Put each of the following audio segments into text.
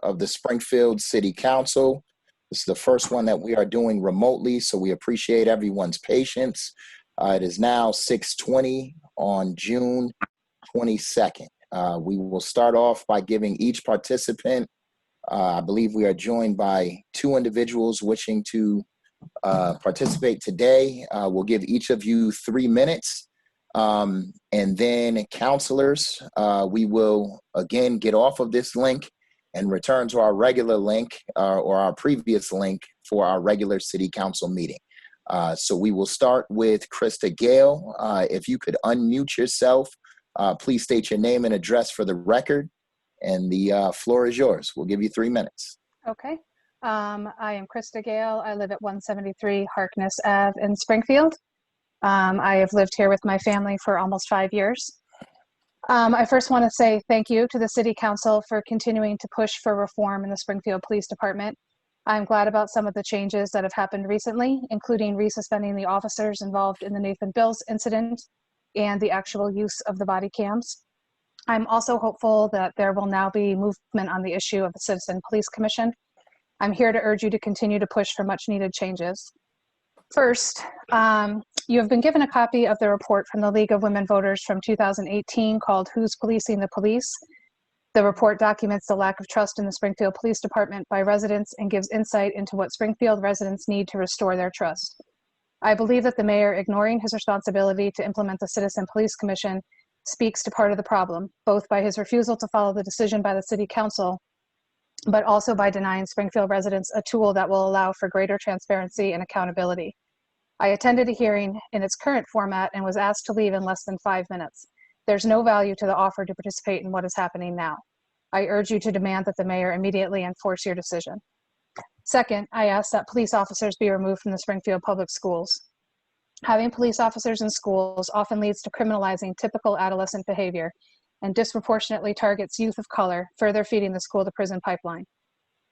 of the Springfield City Council. This is the first one that we are doing remotely, so we appreciate everyone's patience. It is now 6:20 on June 22nd. We will start off by giving each participant, I believe we are joined by two individuals wishing to participate today. We'll give each of you 3 minutes. And then counselors, we will again get off of this link and return to our regular link or our previous link for our regular city council meeting. So we will start with Krista Gale. If you could unmute yourself, please state your name and address for the record. And the floor is yours. We'll give you 3 minutes. Okay. I am Krista Gale. I live at 173 Harkness Ave in Springfield. I have lived here with my family for almost 5 years. I first want to say thank you to the City Council for continuing to push for reform in the Springfield Police Department. I'm glad about some of the changes that have happened recently, including resuspending the officers involved in the Nathan Bills incident and the actual use of the body cams. I'm also hopeful that there will now be movement on the issue of the Citizen Police Commission. I'm here to urge you to continue to push for much needed changes. First, you have been given a copy of the report from the League of Women Voters from 2018 called Who's Policing the Police? The report documents the lack of trust in the Springfield Police Department by residents and gives insight into what Springfield residents need to restore their trust. I believe that the mayor ignoring his responsibility to implement the Citizen Police Commission speaks to part of the problem, both by his refusal to follow the decision by the City Council, but also by denying Springfield residents a tool that will allow for greater transparency and accountability. I attended a hearing in its current format and was asked to leave in less than 5 minutes. There's no value to the offer to participate in what is happening now. I urge you to demand that the mayor immediately enforce your decision. Second, I ask that police officers be removed from the Springfield Public Schools. Having police officers in schools often leads to criminalizing typical adolescent behavior and disproportionately targets youth of color, further feeding the school-to-prison pipeline.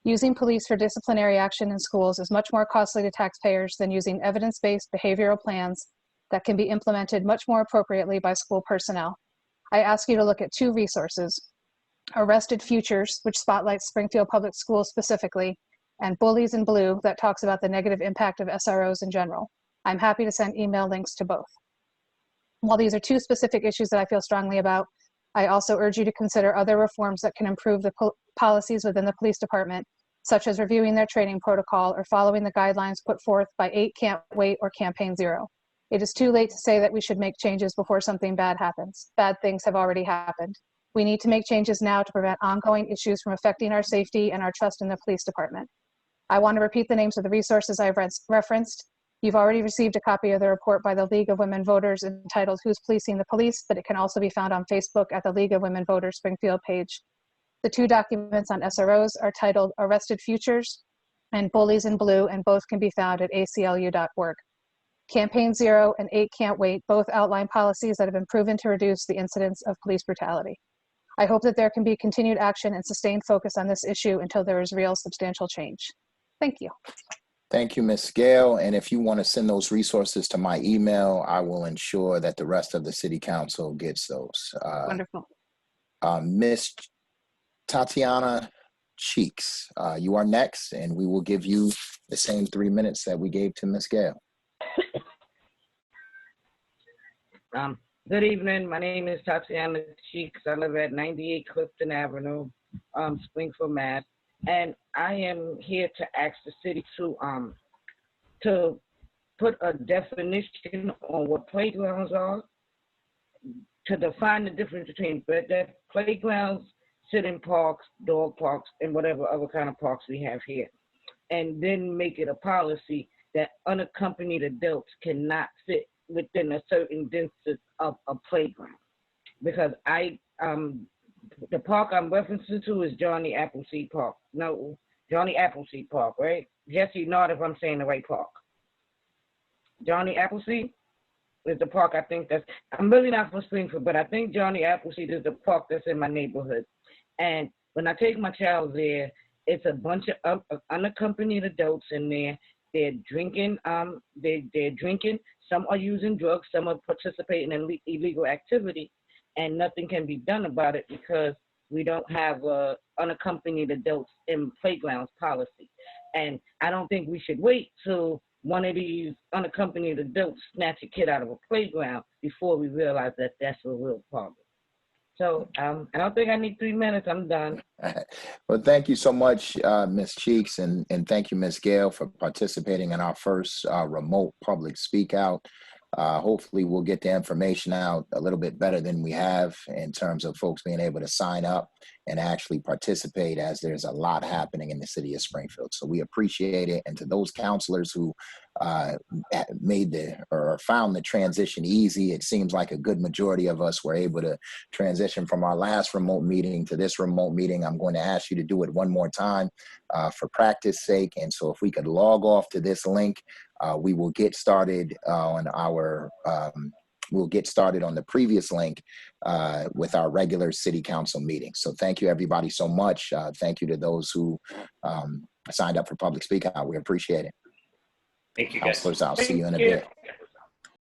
Using police for disciplinary action in schools is much more costly to taxpayers than using evidence-based behavioral plans that can be implemented much more appropriately by school personnel. I ask you to look at 2 resources: Arrested Futures, which spotlights Springfield Public Schools specifically, and Bullies in Blue, that talks about the negative impact of SROs in general. I'm happy to send email links to both. While these are 2 specific issues that I feel strongly about, I also urge you to consider other reforms that can improve the policies within the police department, such as reviewing their training protocol or following the guidelines put forth by 8 Can't Wait or Campaign Zero. It is too late to say that we should make changes before something bad happens. Bad things have already happened. We need to make changes now to prevent ongoing issues from affecting our safety and our trust in the police department. I want to repeat the names of the resources I've referenced. You've already received a copy of the report by the League of Women Voters entitled Who's Policing the Police, but it can also be found on Facebook at the League of Women Voters Springfield page. The 2 documents on SROs are titled Arrested Futures and Bullies in Blue, and both can be found at aclu.org. Campaign Zero and 8 Can't Wait both outline policies that have been proven to reduce the incidence of police brutality. I hope that there can be continued action and sustained focus on this issue until there is real substantial change. Thank you. Thank you, Ms. Gale. And if you want to send those resources to my email, I will ensure that the rest of the City Council gets those. Wonderful. Ms. Tatiana Cheeks, you are next, and we will give you the same 3 minutes that we gave to Ms. Gale. Good evening. My name is Tatiana Cheeks. I live at 98 Clifton Avenue, Springfield, Mass. And I am here to ask the city to put a definition on what playgrounds are, to define the difference between playgrounds, sitting parks, dog parks, and whatever other kind of parks we have here. And then make it a policy that unaccompanied adults cannot fit within a certain distance of a playground. Because the park I'm referencing to is Johnny Appleseed Park. No, Johnny Appleseed Park, right? Jesse, nod if I'm saying the right park. Johnny Appleseed is the park I think I'm really not from Springfield, but I think Johnny Appleseed is the park that's in my neighborhood. And when I take my child there, it's a bunch of unaccompanied adults in there. They're drinking. They're drinking. Some are using drugs. Some are participating in illegal activity, and nothing can be done about it because we don't have a unaccompanied adults in playgrounds policy. And I don't think we should wait till one of these unaccompanied adults snatch a kid out of a playground before we realize that that's a real problem. So I don't think I need 3 minutes. I'm done. Well, thank you so much, Ms. Cheeks, and thank you, Ms. Gale, for participating in our first remote public speak out. Hopefully we'll get the information out a little bit better than we have in terms of folks being able to sign up and actually participate, as there's a lot happening in the city of Springfield. So we appreciate it. And to those counselors who found the transition easy, it seems like a good majority of us were able to transition from our last remote meeting to this remote meeting. I'm going to ask you to do it one more time for practice sake. And so if we could log off to this link, we will get started on our we'll get started on the previous link with our regular city council meeting. So thank you everybody so much. Thank you to those who signed up for public speak out. We appreciate it. Thank you, guys. Counselors, I'll see you in a Thank you. bit.